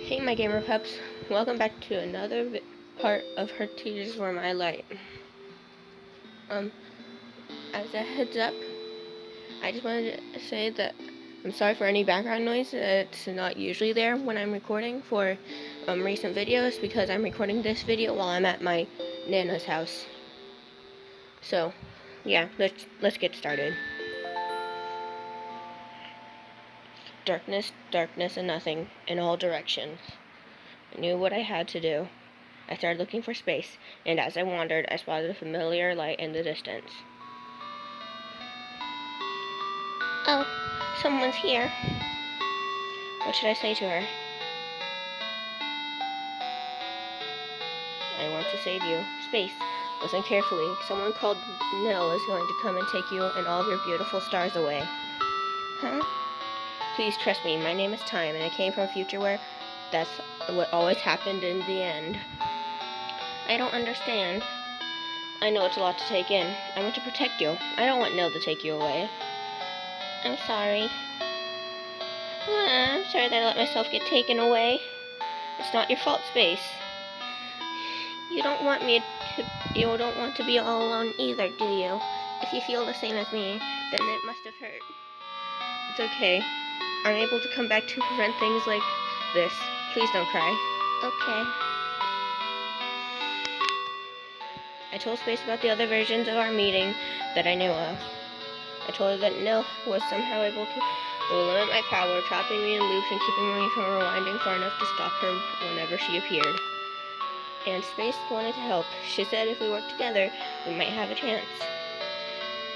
Hey my gamer pups, welcome back to another part of Her Tears Were My Light. As a heads up, I just wanted to say that I'm sorry for any background noise. It's not usually there when I'm recording for recent videos because I'm recording this video while I'm at my Nana's house. So, yeah, let's get started. Darkness, darkness, and nothing in all directions. I knew what I had to do. I started looking for space, and as I wandered, I spotted a familiar light in the distance. Oh, someone's here. What should I say to her? I want to save you. Space. Listen carefully. Someone called Nil is going to come and take you and all of your beautiful stars away. Huh? Please trust me. My name is Time, and I came from a future where that's what always happened in the end. I don't understand. I know it's a lot to take in. I want to protect you. I don't want Nil to take you away. I'm sorry. I'm sorry that I let myself get taken away. It's not your fault, Space. You don't want to be all alone either, do you? If you feel the same as me, then it must have hurt. It's okay. I'm able to come back to prevent things like this. Please don't cry. Okay. I told Space about the other versions of our meeting that I knew of. I told her that Nil was somehow able to limit my power, trapping me in loops and keeping me from rewinding far enough to stop her whenever she appeared. And Space wanted to help. She said if we worked together, we might have a chance.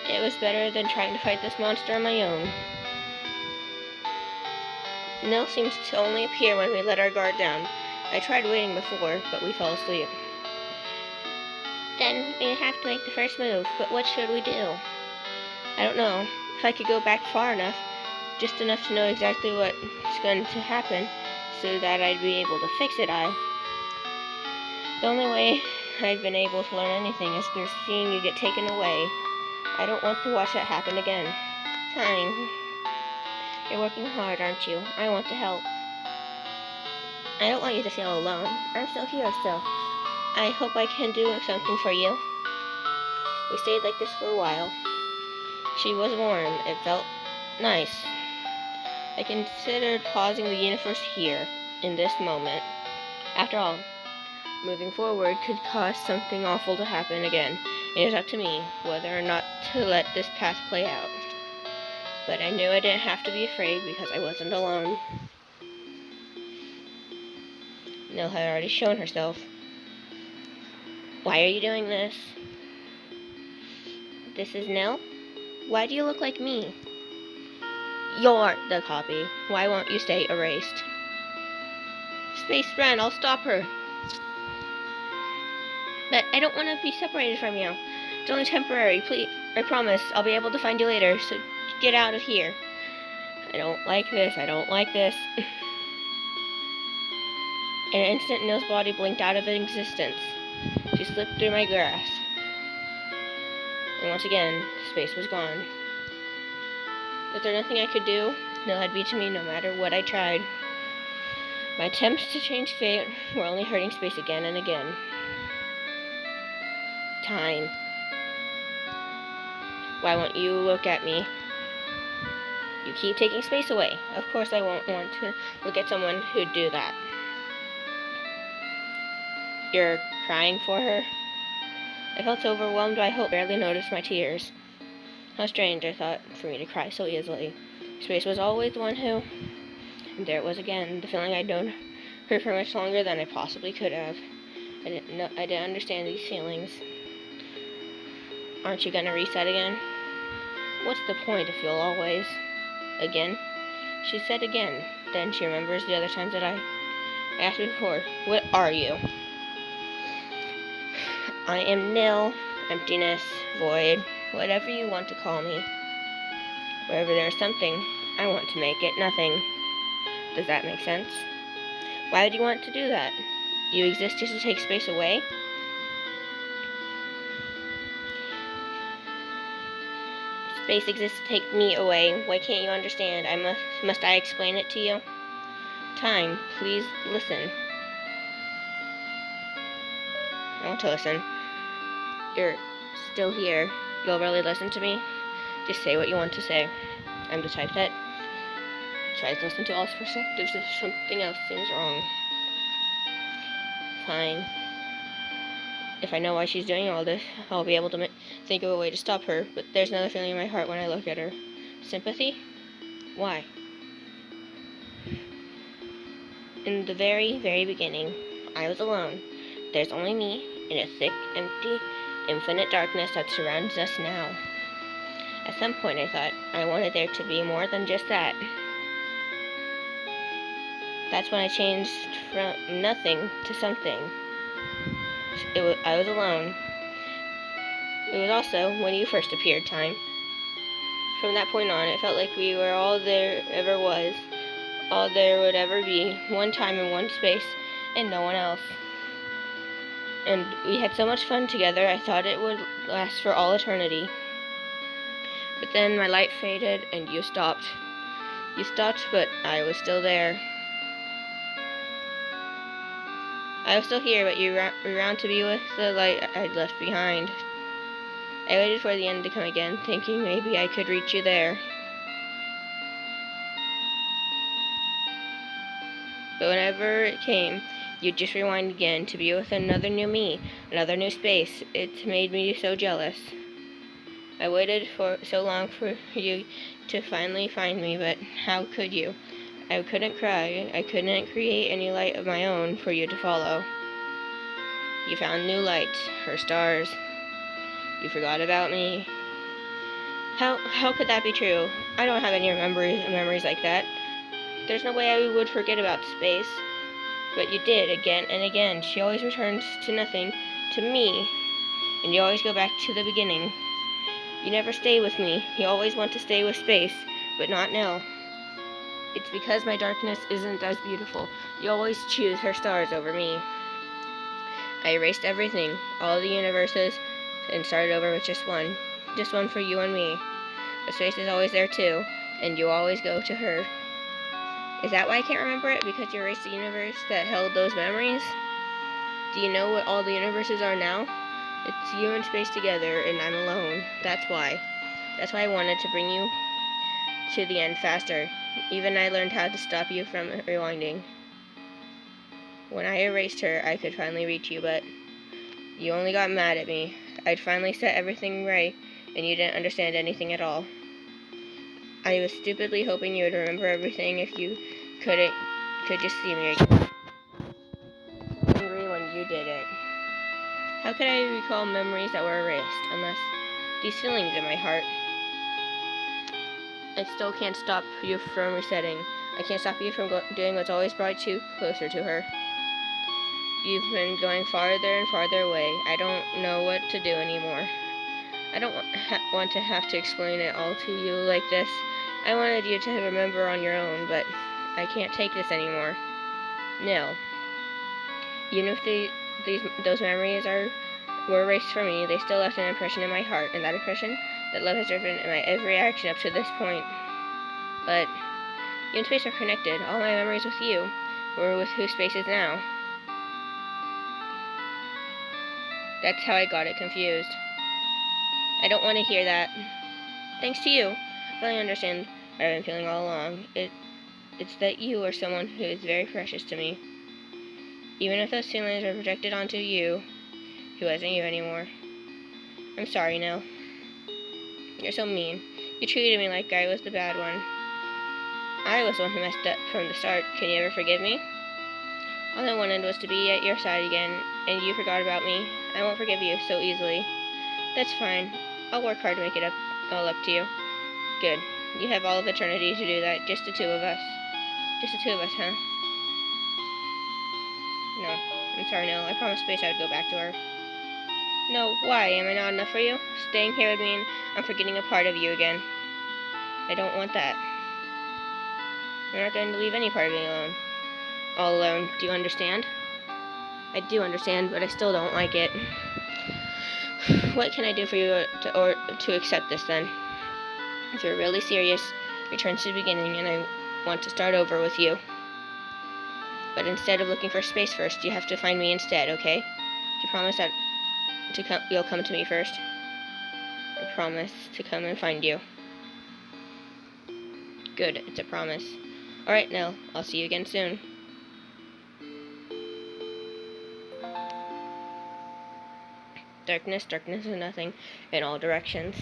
It was better than trying to fight this monster on my own. Nil seems to only appear when we let our guard down. I tried waiting before, but we fell asleep. Then we have to make the first move, but what should we do? I don't know. If I could go back far enough, just enough to know exactly what's going to happen, so that I'd be able to fix it, The only way I've been able to learn anything is through seeing you get taken away. I don't want to watch that happen again. Time. You're working hard, aren't you? I want to help. I don't want you to feel alone. I'm still here still. I hope I can do something for you. We stayed like this for a while. She was warm. It felt nice. I considered pausing the universe here, in this moment. After all, moving forward could cause something awful to happen again. It is up to me whether or not to let this path play out. But I knew I didn't have to be afraid because I wasn't alone. Nil had already shown herself. Why are you doing this? This is Nil? Why do you look like me? You're the copy. Why won't you stay erased? Space friend, I'll stop her. But I don't want to be separated from you. It's only temporary. Please, I promise I'll be able to find you later, so get out of here. I don't like this. I don't like this. In an instant, Nil's body blinked out of existence. She slipped through my grasp. And once again, Space was gone. Was there nothing I could do? Nil had beaten me no matter what I tried. My attempts to change fate were only hurting Space again and again. Time. Why won't you look at me? You keep taking Space away. Of course I won't want to look at someone who'd do that. You're crying for her? I felt so overwhelmed I barely noticed my tears. How strange, I thought, for me to cry so easily. Space was always the one who... And there it was again, the feeling I'd known her for much longer than I possibly could have. I didn't understand these feelings. Aren't you gonna reset again? What's the point if you'll always... Again? She said again. Then she remembers the other times that I asked before. What are you? I am Nil, emptiness, void, whatever you want to call me. Wherever there is something, I want to make it nothing. Does that make sense? Why would you want to do that? You exist just to take Space away? Space exists to take me away. Why can't you understand? Must I explain it to you? time. Please listen. I want to listen. You're still here. You'll really listen to me? Just say what you want to say. I'm the type that tries to listen to all perspectives if something else seems wrong. Fine. If I know why she's doing all this, I'll be able to think of a way to stop her, but there's another feeling in my heart when I look at her. Sympathy? Why? In the very, very beginning, I was alone. There's only me in a thick, empty, infinite darkness that surrounds us now. At some point I thought I wanted there to be more than just that. That's when I changed from nothing to something. I was alone. It was also when you first appeared, Time. From that point on, it felt like we were all there ever was, all there would ever be, one time in one space, and no one else. And we had so much fun together, I thought it would last for all eternity. But then my light faded, and you stopped. You stopped, but I was still there. I was still here, but you were around to be with the light I'd left behind. I waited for the end to come again, thinking maybe I could reach you there. But whenever it came, you'd just rewind again to be with another new me, another new space. It made me so jealous. I waited for so long for you to finally find me, but how could you? I couldn't cry. I couldn't create any light of my own for you to follow. You found new lights, her stars. You forgot about me. How could that be true? I don't have any memories like that. There's no way I would forget about space. But you did, again and again. She always returns to nothing, to me, and you always go back to the beginning. You never stay with me. You always want to stay with space, but not now. It's because my darkness isn't as beautiful. You always choose her stars over me. I erased everything, all the universes, and started over with just one for you and me. But space is always there too, and you always go to her. Is that why I can't remember it? Because you erased the universe that held those memories? Do you know what all the universes are now? It's you and space together, and I'm alone. That's why. That's why I wanted to bring you to the end faster. Even I learned how to stop you from rewinding. When I erased her, I could finally reach you, but you only got mad at me. I'd finally set everything right, and you didn't understand anything at all. I was stupidly hoping you would remember everything if you could just see me again. Angry when you didn't. How could I recall memories that were erased, unless these feelings in my heart? I still can't stop you from resetting. I can't stop you from doing what's always brought you closer to her. You've been going farther and farther away. I don't know what to do anymore. I don't want to have to explain it all to you like this. I wanted you to remember on your own, but I can't take this anymore. No. Even if those memories were erased for me, they still left an impression in my heart, and that impression, that love has driven in my every action up to this point. But you and space are connected. All my memories with you were with who space is now. That's how I got it confused. I don't want to hear that. Thanks to you, I finally understand what I've been feeling all along. It's that you are someone who is very precious to me. Even if those feelings are projected onto you, who isn't you anymore. I'm sorry, Nell. You're so mean. You treated me like I was the bad one. I was the one who messed up from the start. Can you ever forgive me? All I wanted was to be at your side again, and you forgot about me. I won't forgive you so easily. That's fine. I'll work hard to make it all up to you. Good. You have all of eternity to do that. Just the two of us. Just the two of us, huh? No. I'm sorry, no. I promised Space I would go back to her. No, why? Am I not enough for you? Staying here would mean I'm forgetting a part of you again. I don't want that. I'm not going to leave any part of me alone. All alone. Do you understand? I do understand, but I still don't like it. What can I do for you to accept this, then? If you're really serious, return to the beginning, and I want to start over with you. But instead of looking for space first, you have to find me instead, okay? Do you promise that you'll come to me first? I promise to come and find you. Good, it's a promise. Alright, Nell, I'll see you again soon. Darkness, darkness, and nothing in all directions.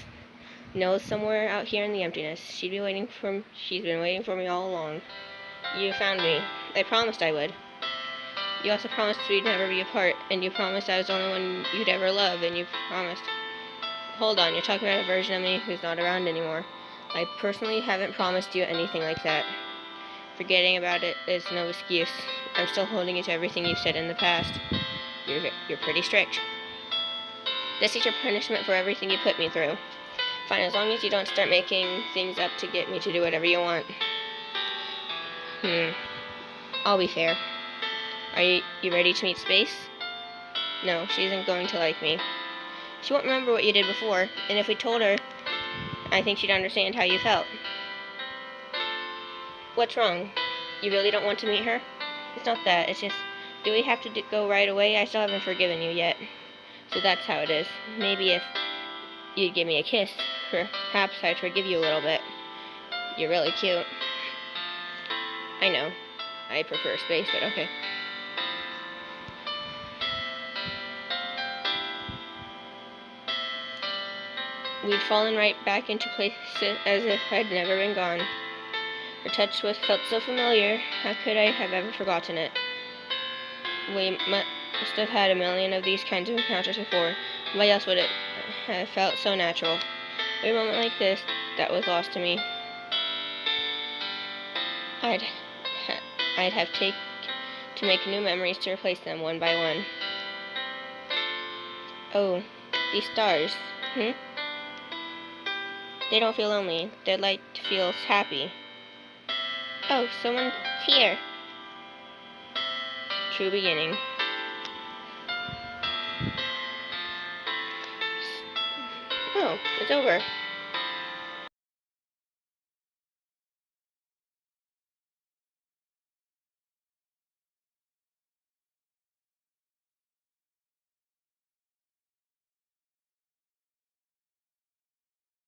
Nell's somewhere out here in the emptiness. She's been waiting for me all along. You found me. I promised I would. You also promised we'd never be apart, and you promised I was the only one you'd ever love, and you promised... Hold on, you're talking about a version of me who's not around anymore. I personally haven't promised you anything like that. Forgetting about it is no excuse. I'm still holding you to everything you've said in the past. You're pretty strict. This is your punishment for everything you put me through. Fine, as long as you don't start making things up to get me to do whatever you want. I'll be fair. Are you ready to meet Space? No, she isn't going to like me. She won't remember what you did before, and if we told her, I think she'd understand how you felt. What's wrong? You really don't want to meet her? It's not that, it's just, do we have to go right away? I still haven't forgiven you yet. So that's how it is. Maybe if you'd give me a kiss, perhaps I'd forgive you a little bit. You're really cute. I know. I prefer Space, but okay. We'd fallen right back into place as if I'd never been gone. Her touch felt so familiar. How could I have ever forgotten it? We must have had a million of these kinds of encounters before. Why else would it have felt so natural? Every moment like this, that was lost to me. I'd have to make new memories to replace them one by one. Oh, these stars. They don't feel lonely. They'd like to feel happy. Oh, someone's here. True beginning. Oh, it's over.